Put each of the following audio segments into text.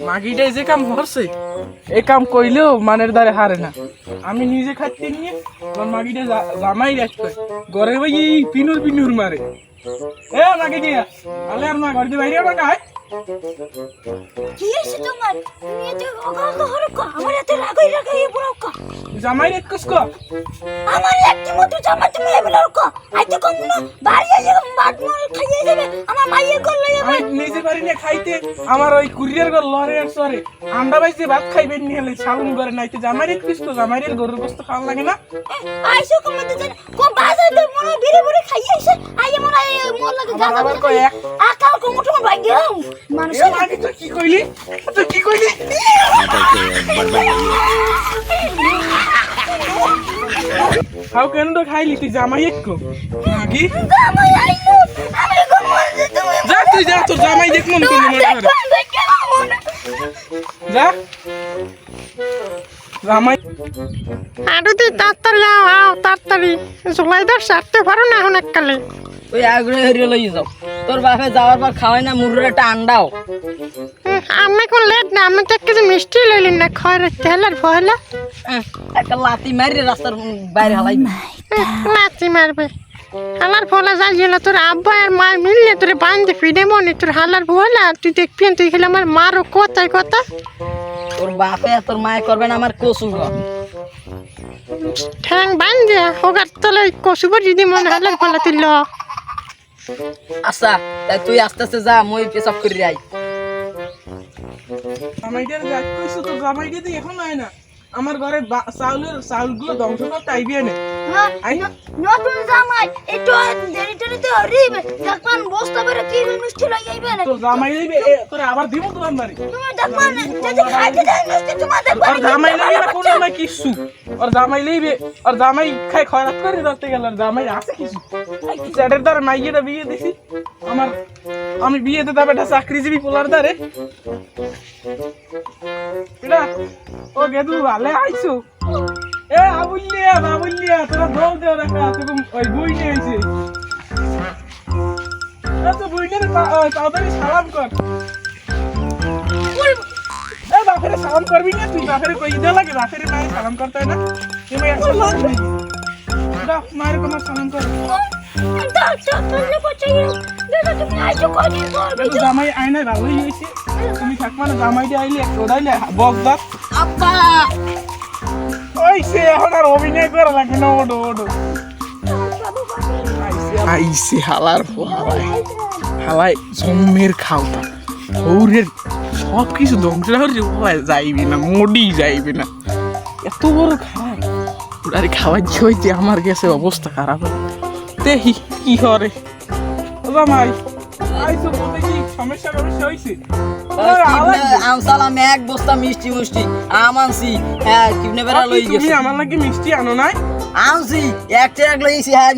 মাগিটাই যে কাম করছে এই কাম কইলেও মানের দ্বারে হারে না। আমি নিজে খাইতে নিয়ে আমার মাগিটা জামাই রাখতে ঘরে ভাই পিনুর পিনুর মারে। এ মাগি দিয়া আলে আর মা ঘর দিয়ে বাইরে না খায়। কি হইছে তোমার? তুমি এত অগাল হরো কা? আমার এত রাগাই রাগাই বড় কা? জামাই রেট কসকো আমার একটি মতো জামা তুমি এবলো কা? আইতে কম না বাড়ি এসে মাঠ মল খাইয়ে যাবে। আমার মাইয়ে করলো আমি নিজে পারি না খাইতে। আমার ওই কুরিয়ার ঘর লরে আর সরে আন্ডা বাইছে ভাত খাইবেন নি হলে সালুন করে নাইতে জামাই রেট কসকো। জামাই রেট গরুর গোশত খাওয়া লাগে না? আইসো কমতে জান কো বাজার দে মনে বিরে বিরে খাইয়ে এসে আইয়ে মনে মোর লাগে গাদা আবার কই এক আকাল কোমটো ভাই দিও মানুষ এ মাগি তুই কি কইলি? তুই কি কইলি? হাউ কেন তো খাইলি তুই জামাই একটু মাগি? জামাই আইলো আমি কোমল তুমি যা তুই যা তোর জামাই দেখ মন করলি মনে করে যা জামাই। আরো তুই তাড়াতাড়ি আও তাড়াতাড়ি জুলাইদার সারতে পারো না এখন এককালে। ওই আগ্রহ হরিয়ে লই যাও। তোর বাপে যাওয়ার পর খাওয়াই না মুরুর একটা আন্ডাও। আমি কোন লেট না আমি তো এক কেজি মিষ্টি লইলি না খয় রাখতে হেলার ভয়লা একটা লাতি মারি রাস্তার বাইরে হালাই লাচি মারবে হালার ফলা যাই গেল তোর আব্বা আর মা মিললে তোর বান্ধে ফিরে মনে তোর হালার ভয়লা তুই দেখবি তুই খেলে আমার মারও কথায় কথা। তোর বাপে তোর মায়ে করবে না আমার কসু ঠ্যাং বান্ধে হোগার তলে কষুব যদি মনে হালার ফলা তুই ল। আচ্ছা তাই তুই আস্তে আস্তে যা মই পেশাব করে আই। জামাইটার যাক কইছো তোর জামাইটা তো এখন হয় না। আমার ঘরে চাউলগুলো ধ্বংস করতে আইবি না। নতুন জামাই একটু দেরি টেরিতে হরিবে দেখবান বস্তা বেরে কি মিষ্টি লাগাইবে না তোর জামাই লইবে তোরে আবার দিব তোমার বাড়ি। তুমি দেখবান যদি খাইতে দেয় মিষ্টি তোমার দেখবান আর জামাই লইবে না কোন সময় কিছু। আর জামাই লইবে আর জামাই খাই খয়রাত করে ধরতে গেল আর জামাই আছে কিছু। চ্যাটের দ্বারা মাইয়েটা বিয়ে দিছি আমি বিয়েতে তবে একটা চাকরিজীবী পোলার দ্বারে এটা ও গেদু ভালে আইছো। এ আবুল্লিয়া তোরা বউ দেও রাখা তোকে ওই বই নিয়ে আইছে। তো বইনের তাড়াতাড়ি সালাম কর। এ বাপেরে সালাম করবি না তুই? বাপেরে কই দে লাগে বাপেরে মায়ের সালাম করতে হয় না? তুমি একবার মায়ের তোমার সালাম কর। জামাই আয়নায় ভালোই হয়েছে। তুমি থাকবা না জামাইটা আইলে ওড়াইলে বক দাঁত আব্বা ওই সে এখন আর অভিনয় করা লাগে না। ওডো আইসে হালার হালাই জম্মের খাওতা হৌরের সব কিছু ধ্বংস যাইবে না মোডি যাইবে না। এত বড় খারাপ ওটারে খাওয়ার হইতে আমার গেছে অবস্থা খারাপ। দেখি কি করে জামাই আইসো বলতে কি সমস্যা হয়েছে? আমসালাম এক বস্তা মিষ্টি মুষ্টি আম আনছি। হ্যাঁ কিনে বেড়া লই গেছে। তুমি আমার লাগে মিষ্টি আনো নাই? আনছি একটা এক লইছি। হ্যাঁ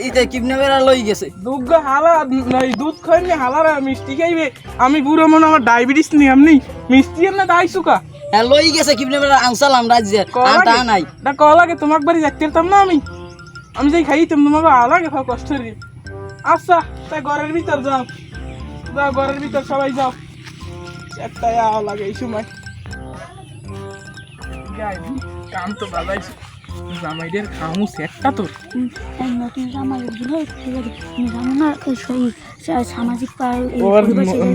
ইতে কিনে বেড়া লই গেছে। দুধ হালা দুধ খাইনি হালার মিষ্টি খাইবে। আমি বুড়ো মনে আমার ডায়াবেটিস নেই এমনি মিষ্টি এমনি দাই সুকা। হ্যাঁ লই গেছে কিনে বেড়া আমসালাম রাজ্যের আনটা নাই। না ক লাগে তোমাক বাড়ি যাইতে পারতাম না আমি যাই খাইতাম তোমাকে আলাগে খাও কষ্ট রে। আচ্ছা তাই ঘরের ভিতর যাও ঘরের ভিতর সবাই যাও। একটা লাগে এই সময় কাম তো বাজাইছি জামাইদের খামু সেটটা তোর নতুন জামাই জানো না সামাজিক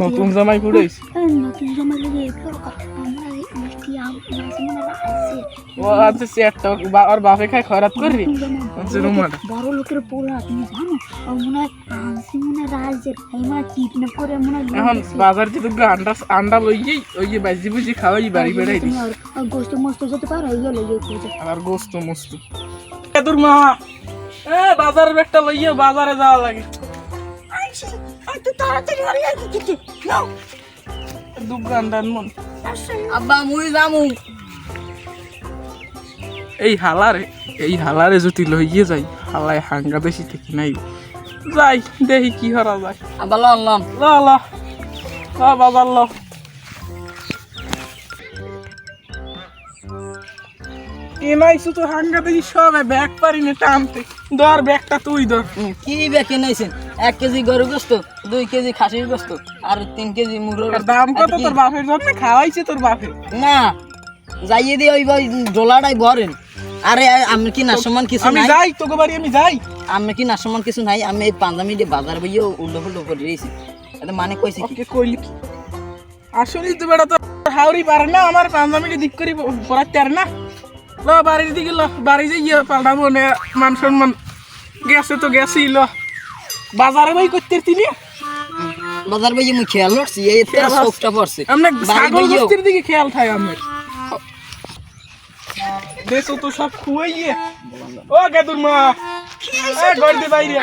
নতুন জামাই ফুটাইছি। নতুন জামাই লেগে ও আচ্ছা সেটটা আর বাপে খাই খয়রাত করবি বড় লোকের পোলা তুমি জানো মনে হয় মনে হয় রাজ্যের কিডন্যাপ করে মনে হয় এখন বাজার থেকে আন্ডা লইয়েই ওই যে বাজি বুঝি খাওয়াই বাড়ি বেড়াই দিই। গোস্ত মস্ত যেতে পারো আর গোস্ত মস্ত তোর মা বাজারের একটা লইয়ে বাজারে যাওয়া লাগে। আব্বা মুই যামু। এই হালারে যদি লইয়ে যাই হালায় হাঙ্গা বেশি থেকে নাই যাই দেখি কি করা যায়। আব্বা লন বাজার ল এনাইছু তো হাঙ্গা বেশি সব ব্যাগ পারি না টানতে। ধর ব্যাগটা তুই ধর। কি ব্যাগ এনেছেন? 1 কেজি গরু গোস্ত 2 কেজি খাসির গোস্ত আর 3 কেজি মুরগির আর দাম কত তোর বাপের জন্য খাওয়াইছে তোর বাপে? না যাইয়ে দিয়ে ওই ডলাটাই ভরেন। আরে আমি কি না সমান কিছু আমি নাই, যাই তোকে বাড়ি আমি যাই। আমি কি না সমান কিছু নাই, আমি এই পাঞ্জাবি দিয়ে বাজার বইয়ে উল্টো ফুল্টো করে দিয়েছি। এটা মানে কইছে কি ওকে কইলি কি আসলে তো বেটা তো হাওড়ি পারে না আমার পাঞ্জাবিকে দিক করি পড়াতে আর না। ল বাড়ির দিকে ল, বাড়ি যাই পাল্টাবো না, মান সম্মান গেছে তো গেছেই। ল বাজারে বই করতে তিনি বাজার বইয়ে মুই খেয়াল করছি এই চোখটা পড়ছে। আমরা ছাগল বস্তির দিকে খেয়াল থাকে আমার। দেশো তো সব খুয়াইয়ে ও গেদুর মা এ গড়তে বাইরে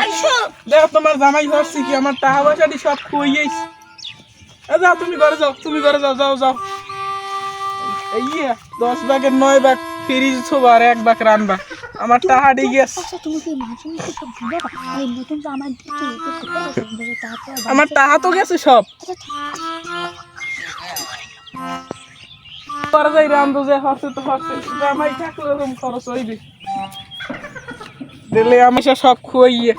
দেখো তোমার জামাই ধরছি কি আমার টাকা পয়সাটি সব খুয়াইয়েছ। এ যাও তুমি ঘরে যাও, তুমি ঘরে যাও, যাও যাও। এই 10 ভাগের 9 ভাগ ফ্রিজ ছোবার 1 ভাগ রান্না আমার টাকা দিয়ে গেছে। আচ্ছা তুমি কি মাঝে মাঝে সব দিবা এই নতুন জামা দিতে তারপর আমার টাকা তো গেছে সব। পরে যাই রান্ধো যে হচ্ছে তো হচ্ছে, জামাই থাকলে এরকম খরচ হইবে। দিলে আমি সব খুয়াইয়ে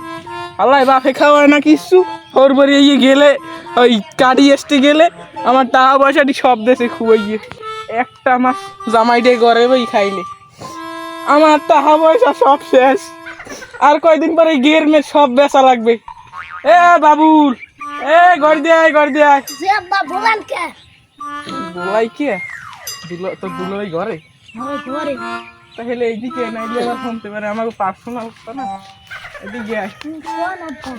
আল্লাহ বাপে খাওয়ায় না কিছু। ওর বাড়ি গেলে ওই কাটি আসতে গেলে আমার টাকা পয়সাটি সব দেশে খুয়াইয়ে একটা মাস জামাইটে ঘরে বই খাইলে আমার টাকা পয়সা সব শেষ। আর কয়দিন পরে গের মে সব বেচা লাগবে। এ বাবুল এ ঘর দিয়ে আয়, ঘর দিয়ে আয়। যে আব্বা বলান কে বলাই কে তোর দুলোই ঘরে? ঘরে ঘরে তাহলে এইদিকে নাইলে আবার শুনতে পারে আমাকে পার্সোনাল না। এদিকে আয়। কোন আব্বা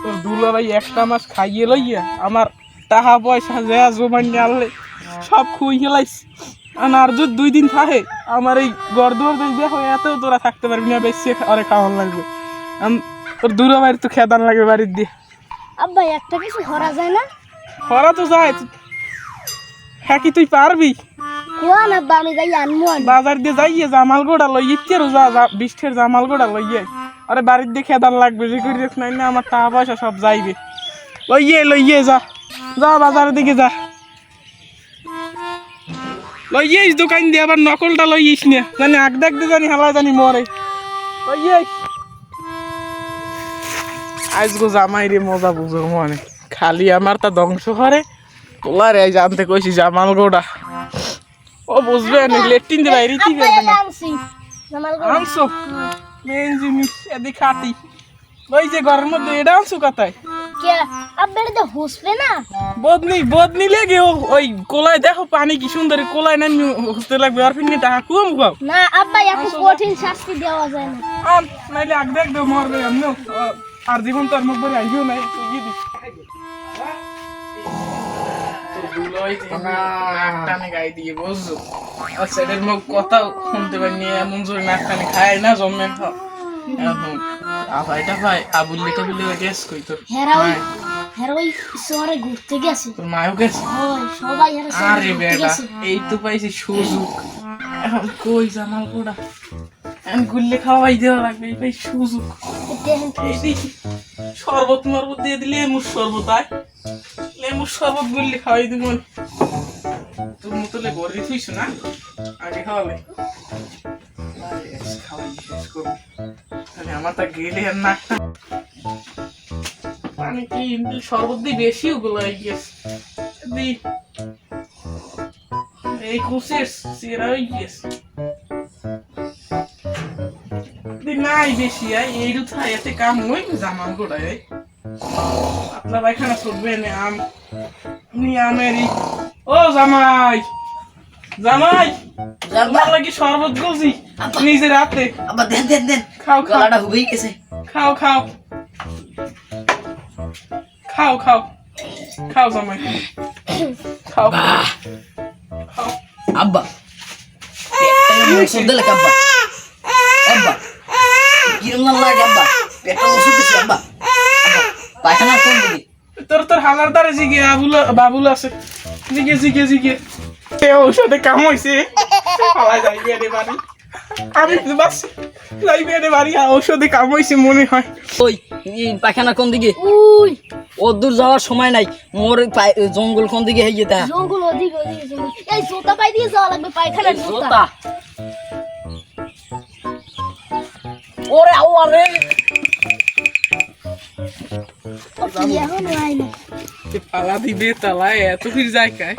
তোর দুলো ভাই একটা মাস খাইয়ে লইয়া আমার টাকা পয়সা যা জমা নিয়ে আনলে সব খুই খেলাইস। আর যদি 2 দিন থাকে আমার এই ঘর দুয়ার দেখবে এত তোরা থাকতে পারবি না, বেশি আরে খাওয়ান লাগবে। তোর দুলো ভাইয়ের তো খেদান লাগবে বাড়ির দিয়ে। আব্বা একটা কিছু ধরা যায় না? হরা তো যায়। হ্যাঁ কি তুই পারবি? কোন আব্বা আমি যাই আনমু বাজার দিয়ে যাইয়ে জামাল গোড়া লই ইচ্ছেরও যা বিষ্ঠের জামাল গোড়া লইয়ে আরে বাড়ির দিয়ে খেদান লাগবে যে করি নাই না আমার টাকা পয়সা সব যাইবে। লইয়ে যা যা বাজারের দিকে যা, লইয়েস দোকান দিয়ে আবার নকলটা লইস না জানি আগ দেখতে জানি হালা জানি মরে। লইয়েস আজগো জামাই রে মজা বুঝো মনে খালি আমার তা ধ্বংস করে তোলার এই জানতে কইছি জামাল গোড়া ও বুঝবে না লেট্রিন দিয়ে বাইরে কি করবে না। আনছি জামাল আনছো মেন জিনিস এদিকে খাটি ওই যে ঘরের মধ্যে এটা আনছো কথায় কে আব্বা এটা হোসবে না? বদনি লেগে ওই কোলায় দেখো পানি কি সুন্দর, কোলায় না হতে লাগবে আর ফিরনি টাকা কুম খাও না আব্বা এত কঠিন শাস্তি দেওয়া যায় না। আন নাইলে আগ দেখ দে মরবে আমিও আর জীবন তো আর মুখ ভরে আইও নাই তুই দি নাকটানে গাই দিয়ে বুঝছো আর সেটার মুখ কথা শুনতে পারিনি এমন জোরে নাকটানে খায় না জমে খাও এখন আভাইটা ভাই আবুল্লি টাবুল্লি গেছ কই তোর হেরা ওই শহরে ঘুরতে গেছে। তোর মায়ও গেছে? সবাই হেরা শহরে আরে ঘুরতে বেটা গেছে। এই তো পাইছি সুযোগ, এখন কই জামাল কোড়া এখন গুল্লে খাওয়াই দেওয়া লাগবে, এই পাই সুযোগ। দেখেন এই দেখি শরবত মরবত দিয়ে দিলে লেমুর শরবত আয় লেমুর শরবত গুল্লে খাওয়াই দিব। তোর মতলে গড়ি থুইছ না আগে খাওয়াবে খাওয়াই শেষ করবি তাহলে আমার তা গেলে আর নাকটা পানি কি শরবত দিয়ে বেশি ওগুলো গেছে দি এই কুসের সিরা হয়ে গেছে নাই বেশি আয় এই রুথা এতে কাম হই জামান গোড়ায় আপনার পায়খানা ছুটবে না আম নি আমেরি ও জামাই জামাই জামাই লাগি শরবত গলছি নিজে রাতে আব্বা দেন খাও খাও গলাটা হুবেই গেছে। খাও খাও খাও খাও খাও জামাই খাও খাও আব্বা ওষুধ দিলে আব্বা আব্বা কিরম লাগে আব্বা পেটটা ওষুধ দিছি আব্বা পায়খানা কোন দিকে? তোর হালার দ্বারা জিগে বাবুল আছে জিগে ঔষধে কাম হয়েছে যাইবে এনে বাড়ি আমি বাস যাইবে এনে বাড়ি ঔষধে কাম হয়েছে মনে হয়। ওই পায়খানা কোন দিকে? উই ও দূর যাওয়ার সময় নাই, মোর জঙ্গল কোন দিকে হয়ে যেতে জঙ্গল ওদিকে জঙ্গল এই জোতা পাই দিয়ে যাওয়া লাগবে পায়খানার জোতা। জোতা ওরে আরে ও কি এখন নাই না পালা দিবে তালায় এত ফির জায়গায়